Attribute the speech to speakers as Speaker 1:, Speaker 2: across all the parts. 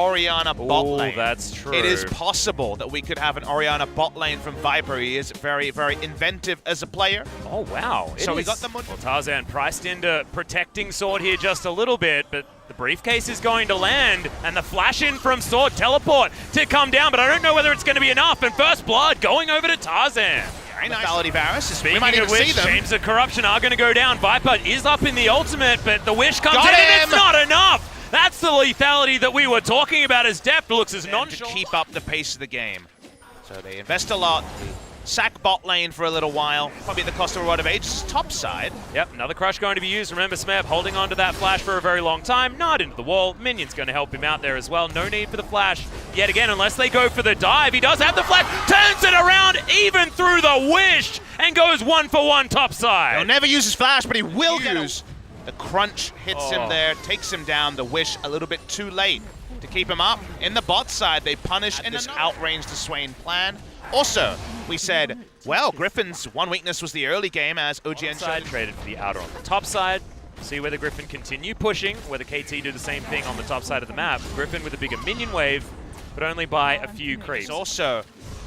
Speaker 1: Orianna bot lane.
Speaker 2: That's true.
Speaker 1: It is possible that we could have an Orianna bot lane from Viper. He is very, very inventive as a player.
Speaker 2: Oh, wow.
Speaker 1: So we got the money.
Speaker 2: Well, Tarzan priced into protecting Sword here just a little bit, but the briefcase is going to land, and the flash in from Sword teleport to come down, but I don't know whether it's going to be enough, and first blood going over to Tarzan.
Speaker 1: Very nice. Lethality Varus.
Speaker 2: Speaking
Speaker 1: we might even
Speaker 2: of which,
Speaker 1: see them.
Speaker 2: Chains of Corruption are going to go down. Viper is up in the ultimate, but the wish comes in,
Speaker 1: Got
Speaker 2: and
Speaker 1: him!
Speaker 2: it's not enough. That's the lethality that we were talking about, as Deft looks as nonchalant.
Speaker 1: To keep up the pace of the game. So they invest a lot. Sack bot lane for a little while, probably at the cost of a rod of ages. Top side.
Speaker 2: Yep, another crush going to be used. Remember, Smeb holding on to that flash for a very long time. Not into the wall. Minion's going to help him out there as well. No need for the flash yet again, unless they go for the dive. He does have the flash, turns it around even through the wish, and goes 1-for-1 top side.
Speaker 1: He'll never use his flash, but he will use. The crunch hits him there, takes him down. The wish a little bit too late to keep him up. In the bot side, they punish in this outrange the Swain plan. Also, we said, well, Griffin's one weakness was the early game as OGN
Speaker 2: side traded for the outer on the top side. See whether Griffin continue pushing, whether KT do the same thing on the top side of the map. Griffin with a bigger minion wave, but only by a few creeps.
Speaker 1: It's also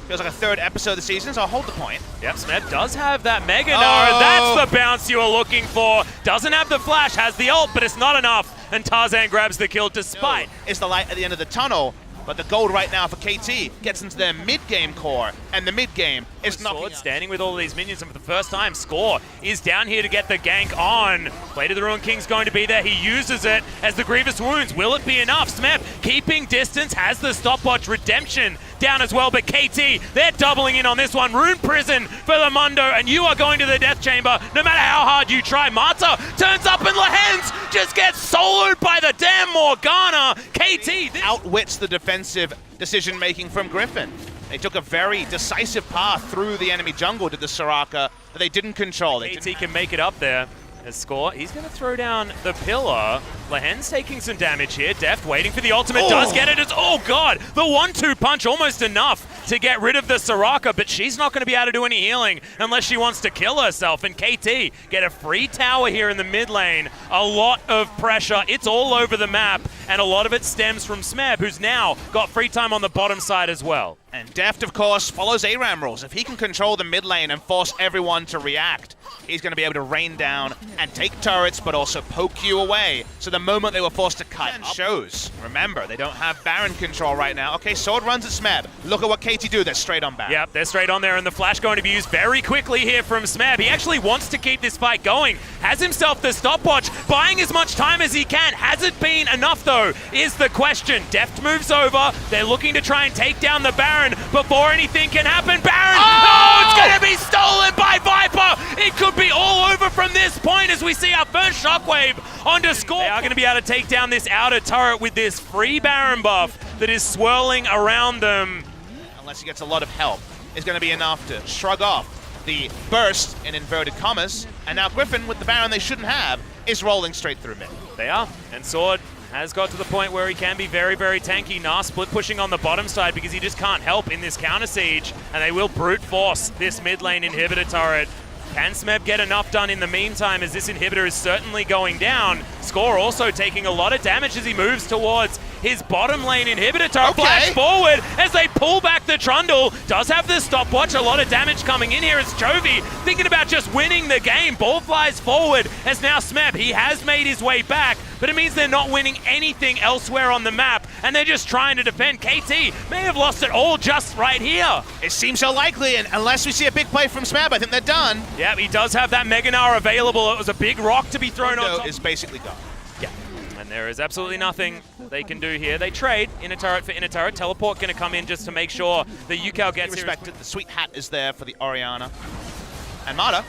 Speaker 1: feels like a third episode of the season, so I'll hold the point.
Speaker 2: Yep, Smeb does have that Mega Nara. That's the bounce you were looking for. Doesn't have the flash, has the ult, but it's not enough. And Tarzan grabs the kill despite.
Speaker 1: It's the light at the end of the tunnel, but the gold right now for KT gets into their mid-game core, and the mid-game is knocking
Speaker 2: Sword standing with all of these minions, and for the first time, Score is down here to get the gank on. Blade of the Ruined King's going to be there. He uses it as the Grievous Wounds. Will it be enough? Smeb keeping distance, has the stopwatch. Redemption down as well, but KT, they're doubling in on this one. Rune Prison for the Mundo, and you are going to the Death Chamber no matter how hard you try. Marta turns up, and Lehens just gets soloed by the damn Morgana. KT
Speaker 1: outwits the defensive decision-making from Griffin. They took a very decisive path through the enemy jungle to the Soraka that they didn't control.
Speaker 2: KT can make it up there. As Score, he's going to throw down the pillar. Lehen's taking some damage here. Deft waiting for the ultimate, does get it. Oh god, the 1-2 punch almost enough to get rid of the Soraka, but she's not going to be able to do any healing unless she wants to kill herself. And KT get a free tower here in the mid lane. A lot of pressure. It's all over the map, and a lot of it stems from Smeb, who's now got free time on the bottom side as well.
Speaker 1: And Deft, of course, follows ARAM rules. If he can control the mid lane and force everyone to react, he's going to be able to rain down and take turrets, but also poke you away. So the moment they were forced to cut shows. Remember, they don't have Baron control right now. Okay, Sword runs at Smeb. Look at what KT do. They're straight on Baron.
Speaker 2: Yep, they're straight on there, and the flash going to be used very quickly here from Smeb. He actually wants to keep this fight going. Has himself the stopwatch, buying as much time as he can. Has it been enough, though, is the question. Deft moves over. They're looking to try and take down the Baron before anything can happen. Baron! Oh, it's going to be stolen by Viper! It could be all over from this point as we see our first shockwave onto Score. They are going to be able to take down this outer turret with this free Baron buff that is swirling around them.
Speaker 1: Unless he gets a lot of help, is going to be enough to shrug off the burst in inverted commas. And now Griffin, with the Baron they shouldn't have, is rolling straight through mid.
Speaker 2: They are. And Sword has got to the point where he can be very, very tanky. Nah, split pushing on the bottom side because he just can't help in this counter siege. And they will brute force this mid lane inhibitor turret. Can Smeb get enough done in the meantime, as this inhibitor is certainly going down? Score also taking a lot of damage as he moves towards his bottom lane inhibitor turret. Flash forward as they pull back the Trundle. Does have the stopwatch. A lot of damage coming in here as Chovy thinking about just winning the game. Ball flies forward as now Smeb, he has made his way back, but it means they're not winning anything elsewhere on the map, and they're just trying to defend. KT may have lost it all just right here.
Speaker 1: It seems so likely, and unless we see a big play from Smeb, I think they're done.
Speaker 2: Yeah, he does have that Mega Nara available. It was a big rock to be thrown on top.
Speaker 1: Is basically gone.
Speaker 2: Yeah, and there is absolutely nothing they can do here. They trade inner turret for inner turret. Teleport going to come in just to make sure the UCAL gets
Speaker 1: respected. The sweet hat is there for the Orianna. And Marta.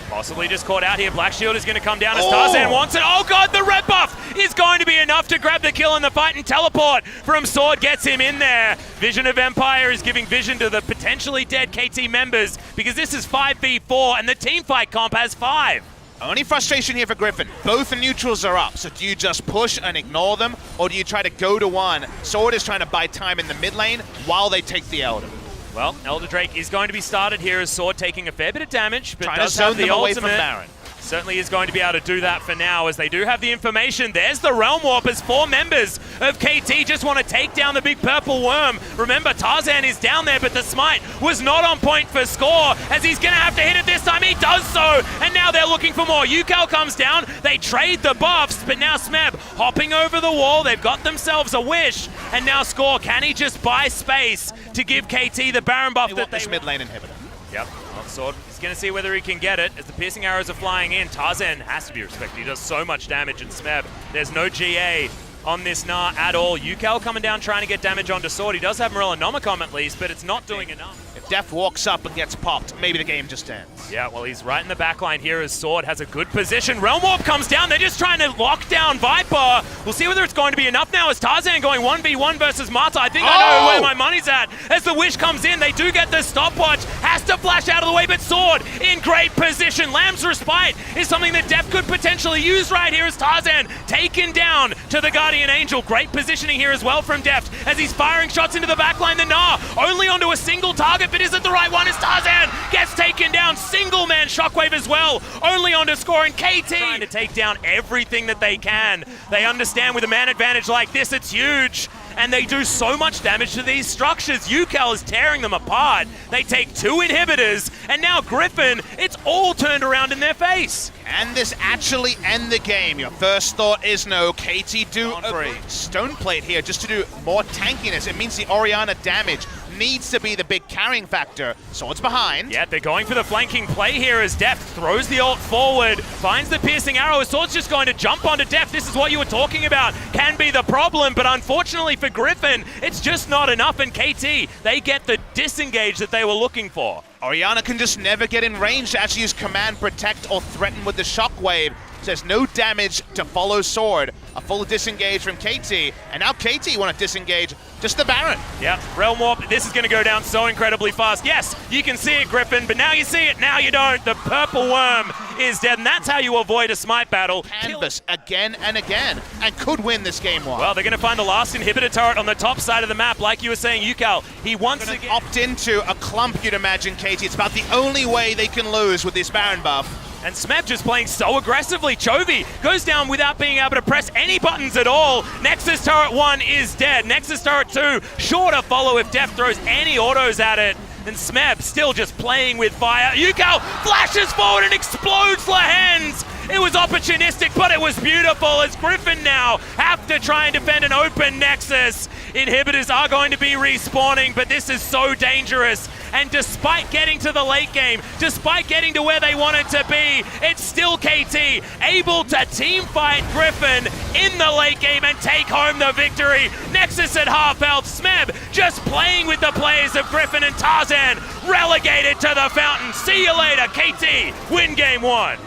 Speaker 2: Possibly just caught out here. Black Shield is going to come down as Tarzan wants it. Oh god, the red buff is going to be enough to grab the kill in the fight, and teleport from Sword gets him in there. Vision of Empire is giving vision to the potentially dead KT members because this is 5v4 and the team fight comp has 5.
Speaker 1: Only frustration here for Griffin. Both the neutrals are up, so do you just push and ignore them, or do you try to go to one? Sword is trying to buy time in the mid lane while they take the Elder.
Speaker 2: Well, Elder Drake is going to be started here as Sword taking a fair bit of damage, but
Speaker 1: trying
Speaker 2: does
Speaker 1: to zone
Speaker 2: have the
Speaker 1: them away
Speaker 2: ultimate.
Speaker 1: From Baron.
Speaker 2: Certainly is going to be able to do that for now, as they do have the information. There's the Realm Warp as 4 members of KT just want to take down the big purple worm. Remember, Tarzan is down there, but the smite was not on point for Score, as he's going to have to hit it this time. He does so, and now they're looking for more. Yukal comes down, they trade the buffs, but now Smeb hopping over the wall. They've got themselves a wish, and now Score, can he just buy space to give KT the Baron buff that they
Speaker 1: this mid lane inhibitor?
Speaker 2: Yep, Sword. He's going to see whether he can get it as the piercing arrows are flying in. Tarzan has to be respected. He does so much damage, and Smeb, there's no GA on this Gnar at all. Yukal coming down trying to get damage onto Sword. He does have Morellonomicon at least, but it's not doing enough.
Speaker 1: If Def walks up and gets popped, maybe the game just ends.
Speaker 2: Yeah, well, he's right in the back line here as Sword has a good position. Realm Warp comes down. They're just trying to lock down Viper. We'll see whether it's going to be enough now as Tarzan going 1v1 versus Marta. I think I know where my money's at. As the wish comes in, they do get the stopwatch. Has to flash out of the way, but Sword in great position. Lamb's Respite is something that Def could potentially use right here as Tarzan taken down to the Guardian Angel. Great positioning here as well from Deft as he's firing shots into the backline. The Gnar only onto a single target, but is it the right one as Tarzan gets taken down? Single man shockwave as well, only onto Score, and KT trying to take down everything that they can. They understand with a man advantage like this, it's huge. And they do so much damage to these structures. Yukal is tearing them apart. They take 2 inhibitors, and now Griffin, it's all turned around in their face.
Speaker 1: Can this actually end the game? Your first thought is no. KT do agree. Stone Plate here just to do more tankiness. It means the Orianna damage needs to be the big carrying factor. Sword's behind.
Speaker 2: Yeah, they're going for the flanking play here as Deft throws the ult forward, finds the piercing arrow. Sword's just going to jump onto Deft. This is what you were talking about. Can be the problem, but unfortunately for Griffin, it's just not enough, and KT, they get the disengage that they were looking for.
Speaker 1: Orianna can just never get in range to actually use Command, Protect, or Threaten with the Shockwave. So there's no damage to follow Sword. A full disengage from KT, and now KT want to disengage just the Baron.
Speaker 2: Yep, Realm Warp, this is going to go down so incredibly fast. Yes, you can see it, Griffin, but now you see it, now you don't. The purple worm is dead, and that's how you avoid a smite battle.
Speaker 1: Canvas again and again, and could win this game one.
Speaker 2: Well, they're going to find the last inhibitor turret on the top side of the map. Like you were saying, Yukal, he wants to
Speaker 1: opt into a clump, you'd imagine, KT. It's about the only way they can lose with this Baron buff.
Speaker 2: And Smeb just playing so aggressively. Chovy goes down without being able to press any buttons at all. Nexus turret 1 is dead. Nexus turret 2, sure to follow if Def throws any autos at it. And Smeb still just playing with fire. Yukal flashes forward and explodes Lahens. It was opportunistic, but it was beautiful as Griffin now have to try and defend an open Nexus. Inhibitors are going to be respawning, but this is so dangerous. And despite getting to the late game, despite getting to where they wanted to be, it's still KT able to team fight Griffin in the late game and take home the victory. Nexus at half health, Smeb just playing with the players of Griffin, and Tarzan relegated to the fountain. See you later, KT win game 1.